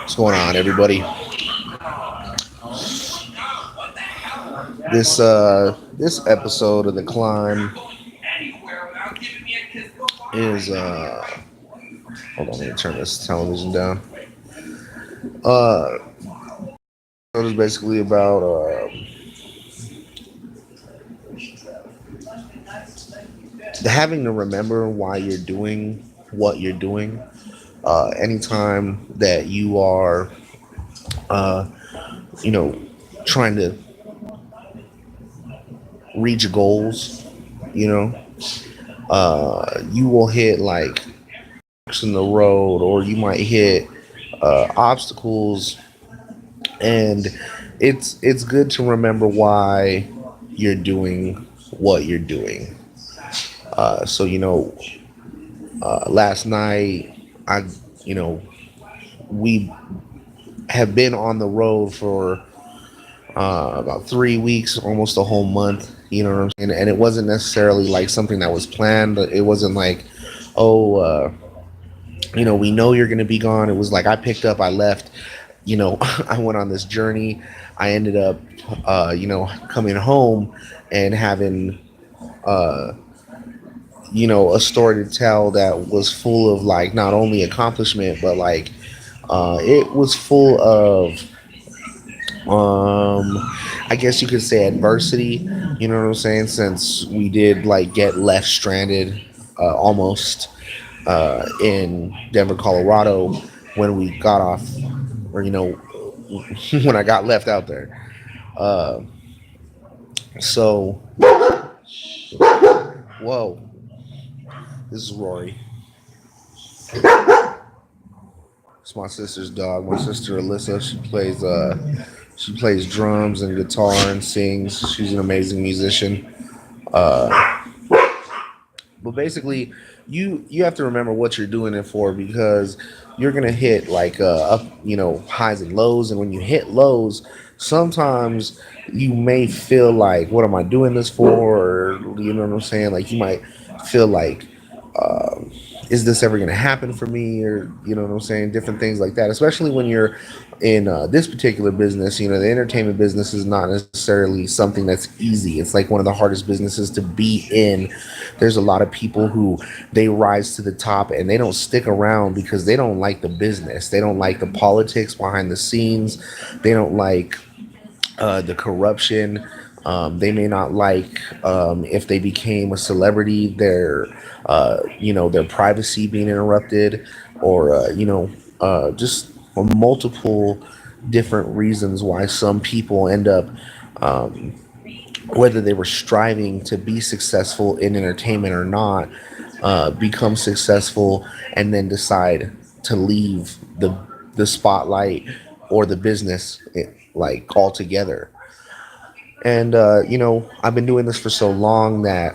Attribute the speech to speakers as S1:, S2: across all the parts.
S1: What's going on, everybody? This episode of the climb is hold on, let me turn this television down. Uh, it is basically about having to remember why you're doing what you're doing. Anytime that you are, uh, you know, trying to reach goals, you know, you will hit like in the road, or you might hit obstacles, and it's good to remember why you're doing what you're doing. Last night I, you know, we have been on the road for about 3 weeks, almost a whole month. You know what I'm saying? And it wasn't necessarily like something that was planned. It wasn't like, oh, we know you're going to be gone. It was like I picked up, I left. I went on this journey. I ended up, coming home and having, uh, a story to tell that was full of like not only accomplishment, but like it was full of, um, I guess you could say adversity. You know what I'm saying? Since we did like get left stranded, almost in Denver, Colorado, when we got off, or when I got left out there. Uh, so, whoa, this is Rory. It's my sister's dog. My sister Alyssa. She plays drums and guitar and sings. She's an amazing musician. Uh, but basically, you have to remember what you're doing it for, because you're gonna hit like up, highs and lows. And when you hit lows, sometimes you may feel like, what am I doing this for? Or you know what I'm saying? Like you might feel like, um, is this ever going to happen for me? Or you know what I'm saying? Different things like that, especially when you're in this particular business. The entertainment business is not necessarily something that's easy. It's like one of the hardest businesses to be in. There's a lot of people who they rise to the top and they don't stick around because they don't like the business. They don't like the politics behind the scenes. They don't like the corruption. They may not like, if they became a celebrity, their privacy being interrupted, or just multiple different reasons why some people end up, um, whether they were striving to be successful in entertainment or not, become successful and then decide to leave the spotlight or the business, like altogether. And I've been doing this for so long that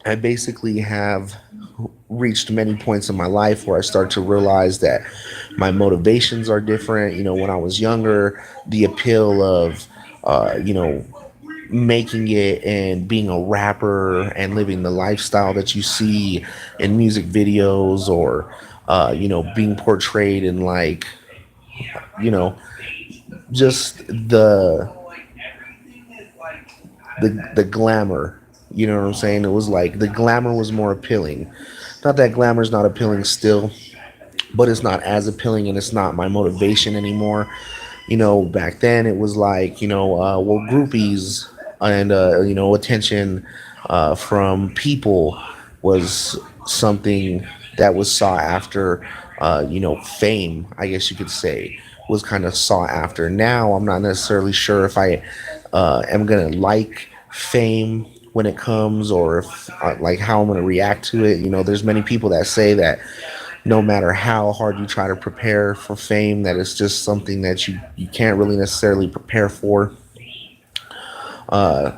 S1: I basically have reached many points in my life where I start to realize that my motivations are different. When I was younger, the appeal of, making it and being a rapper and living the lifestyle that you see in music videos, or being portrayed in like, you know just the glamour. You know what I'm saying? It was like the glamour was more appealing. Not that glamour's not appealing still, but it's not as appealing, and it's not my motivation anymore. Back then it was like, groupies and attention from people was something that was sought after. Fame, I guess you could say, was kind of sought after. Now I'm not necessarily sure if I am gonna like fame when it comes, or if like how I'm gonna react to it. There's many people that say that no matter how hard you try to prepare for fame, that it's just something that you can't really necessarily prepare for. Uh,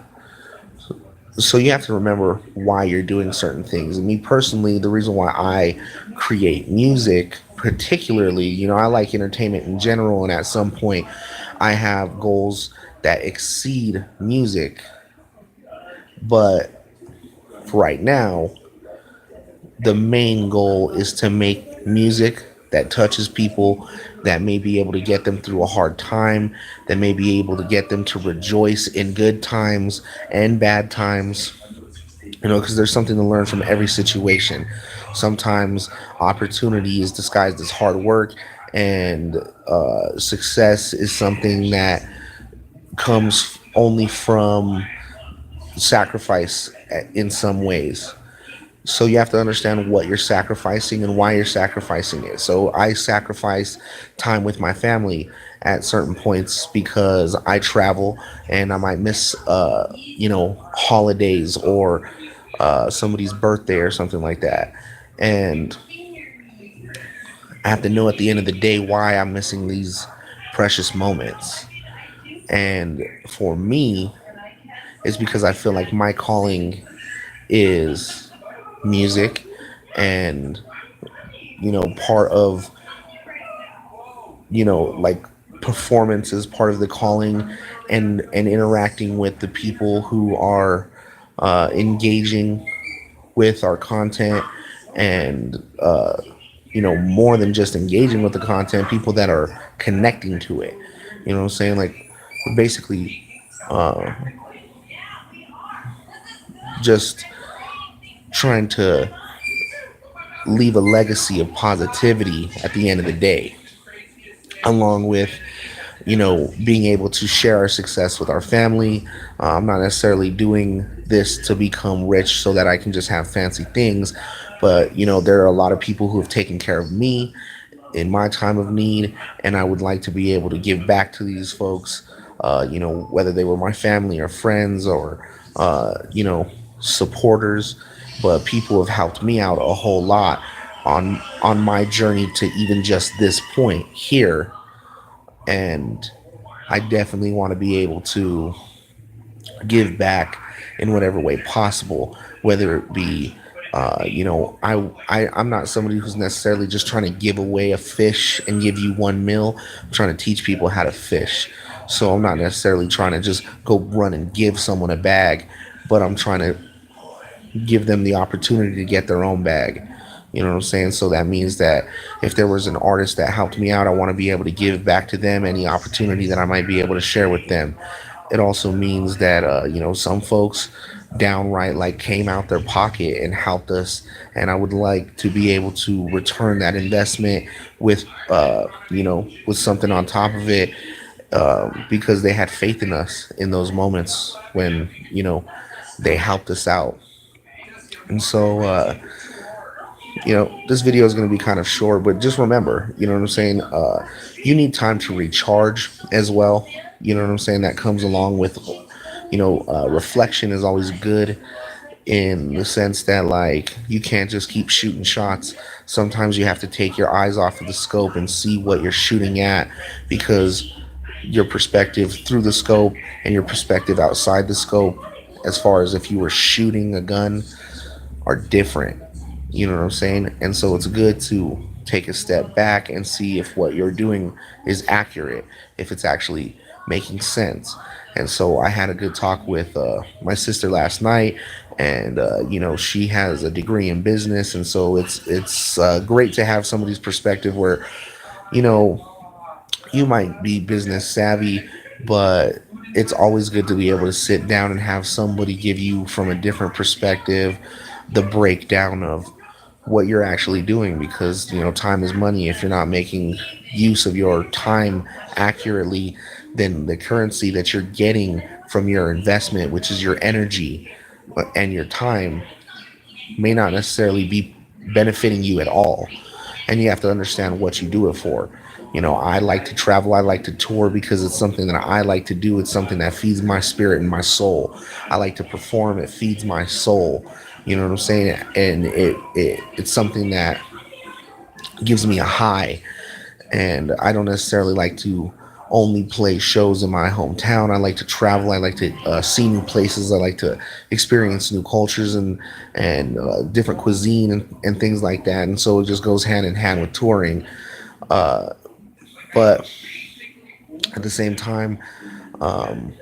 S1: so you have to remember why you're doing certain things. And me personally, the reason why I create music, particularly, I like entertainment in general, and at some point, I have goals that exceed music. But for right now, the main goal is to make music that touches people, that may be able to get them through a hard time, that may be able to get them to rejoice in good times and bad times. Because there's something to learn from every situation. Sometimes opportunity is disguised as hard work, and success is something that comes only from sacrifice in some ways. So you have to understand what you're sacrificing and why you're sacrificing it. So I sacrifice time with my family at certain points because I travel and I might miss holidays or somebody's birthday or something like that. And I have to know at the end of the day why I'm missing these precious moments. And for me, it's because I feel like my calling is music, and part of like performance is part of the calling, and interacting with the people who are engaging with our content, and more than just engaging with the content, people that are connecting to it. You know what I'm saying? Like, basically uh, just trying to leave a legacy of positivity at the end of the day, along with being able to share our success with our family. I'm not necessarily doing this to become rich so that I can just have fancy things, but there are a lot of people who have taken care of me in my time of need, and I would like to be able to give back to these folks. Whether they were my family or friends or supporters, but people have helped me out a whole lot on my journey to even just this point here. And I definitely want to be able to give back in whatever way possible, whether it be, I'm not somebody who's necessarily just trying to give away a fish and give you one meal. I'm trying to teach people how to fish. So I'm not necessarily trying to just go run and give someone a bag, but I'm trying to give them the opportunity to get their own bag. You know what I'm saying? So that means that if there was an artist that helped me out, I want to be able to give back to them any opportunity that I might be able to share with them. It also means that some folks downright like came out their pocket and helped us, and I would like to be able to return that investment with with something on top of it, because they had faith in us in those moments when they helped us out. And so this video is going to be kind of short, but just remember, you know what I'm saying? You need time to recharge as well. You know what I'm saying? That comes along with, reflection is always good, in the sense that, like, you can't just keep shooting shots. Sometimes you have to take your eyes off of the scope and see what you're shooting at, because your perspective through the scope and your perspective outside the scope, as far as if you were shooting a gun, are different. You know what I'm saying? And so it's good to take a step back and see if what you're doing is accurate, if it's actually making sense. And so I had a good talk with my sister last night, and she has a degree in business, and so it's great to have somebody's perspective where you know you might be business savvy, but it's always good to be able to sit down and have somebody give you from a different perspective the breakdown of what you're actually doing, because time is money. If you're not making use of your time accurately, then the currency that you're getting from your investment, which is your energy and your time, may not necessarily be benefiting you at all. And you have to understand what you do it for. I like to travel, I like to tour because it's something that I like to do. It's something that feeds my spirit and my soul. I like to perform, it feeds my soul. You know what I'm saying? And it's something that gives me a high. And I don't necessarily like to only play shows in my hometown. I like to travel. I like to see new places. I like to experience new cultures and different cuisine and things like that. And so it just goes hand in hand with touring. But at the same time, um,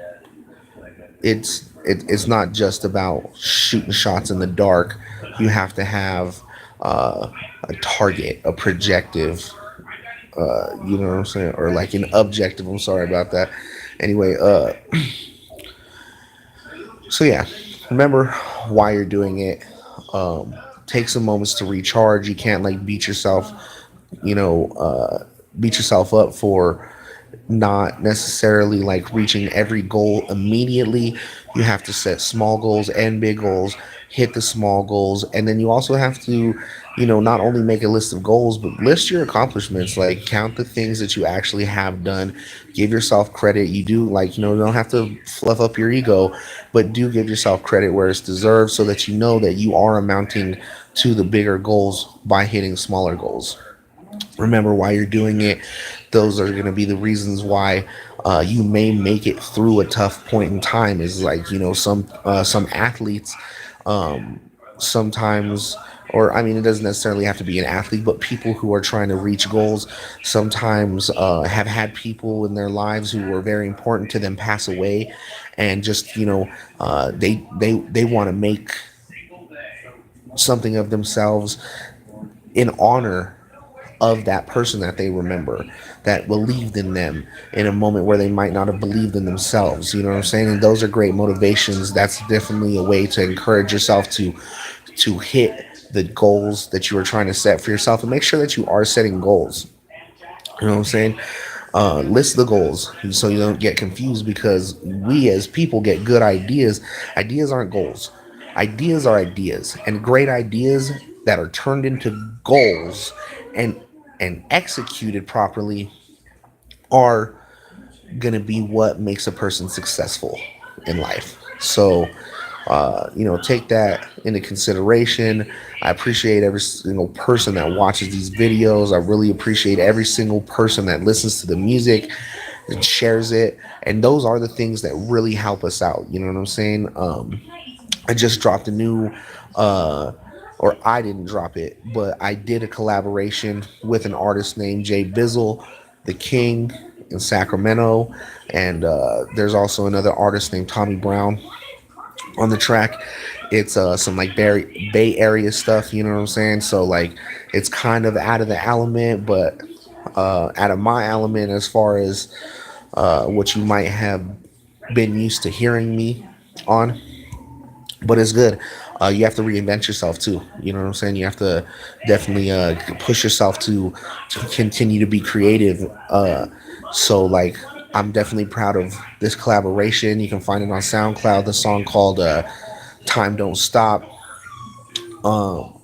S1: it's not just about shooting shots in the dark. You have to have a target, a projective. You know what I'm saying? Or like an objective. I'm sorry about that. Anyway, so yeah, remember why you're doing it. Um, take some moments to recharge. You can't like you know, beat yourself up for not necessarily like reaching every goal immediately. You have to set small goals and big goals, hit the small goals, and then you also have to, not only make a list of goals, but list your accomplishments. Like count the things that you actually have done. Give yourself credit. You do like, you don't have to fluff up your ego, but do give yourself credit where it's deserved so that you know that you are amounting to the bigger goals by hitting smaller goals. Remember why you're doing it. Those are going to be the reasons why you may make it through a tough point in time. Is like, some athletes, um, sometimes, or I mean, it doesn't necessarily have to be an athlete, but people who are trying to reach goals sometimes have had people in their lives who were very important to them pass away, and just, they want to make something of themselves in honor of that person that they remember, that believed in them in a moment where they might not have believed in themselves. You know what I'm saying? And those are great motivations. That's definitely a way to encourage yourself to hit the goals that you are trying to set for yourself, and make sure that you are setting goals. You know what I'm saying? List the goals so you don't get confused, because we as people get good ideas. Ideas aren't goals. Ideas are ideas, and great ideas that are turned into goals and executed properly are going to be what makes a person successful in life. So, take that into consideration. I appreciate every single person that watches these videos. I really appreciate every single person that listens to the music and shares it. And those are the things that really help us out. You know what I'm saying? I just dropped a new, uh, or I didn't drop it, but I did a collaboration with an artist named Jay Bizzle, the King in Sacramento. And there's also another artist named Tommy Brown on the track. It's some like Bay Area stuff, you know what I'm saying? So like it's kind of out of the element, but out of my element as far as what you might have been used to hearing me on. But it's good. You have to reinvent yourself too. You know what I'm saying? You have to definitely push yourself to continue to be creative. So like, I'm definitely proud of this collaboration. You can find it on SoundCloud. The song called "Time Don't Stop." Um,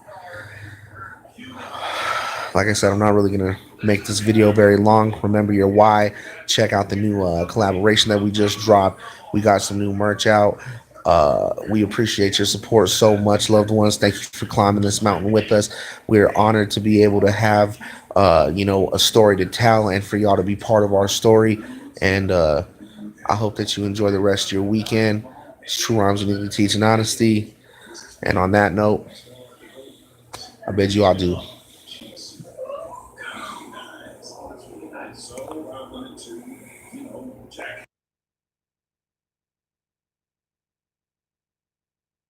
S1: like I said, I'm not really gonna make this video very long. Remember your why. Check out the new collaboration that we just dropped. We got some new merch out. We appreciate your support so much, loved ones. Thank you for climbing this mountain with us. We're honored to be able to have, a story to tell, and for y'all to be part of our story. And I hope that you enjoy the rest of your weekend. It's True Rhymes with T.R.U.T.H and Honesty. And on that note, I bid you all do.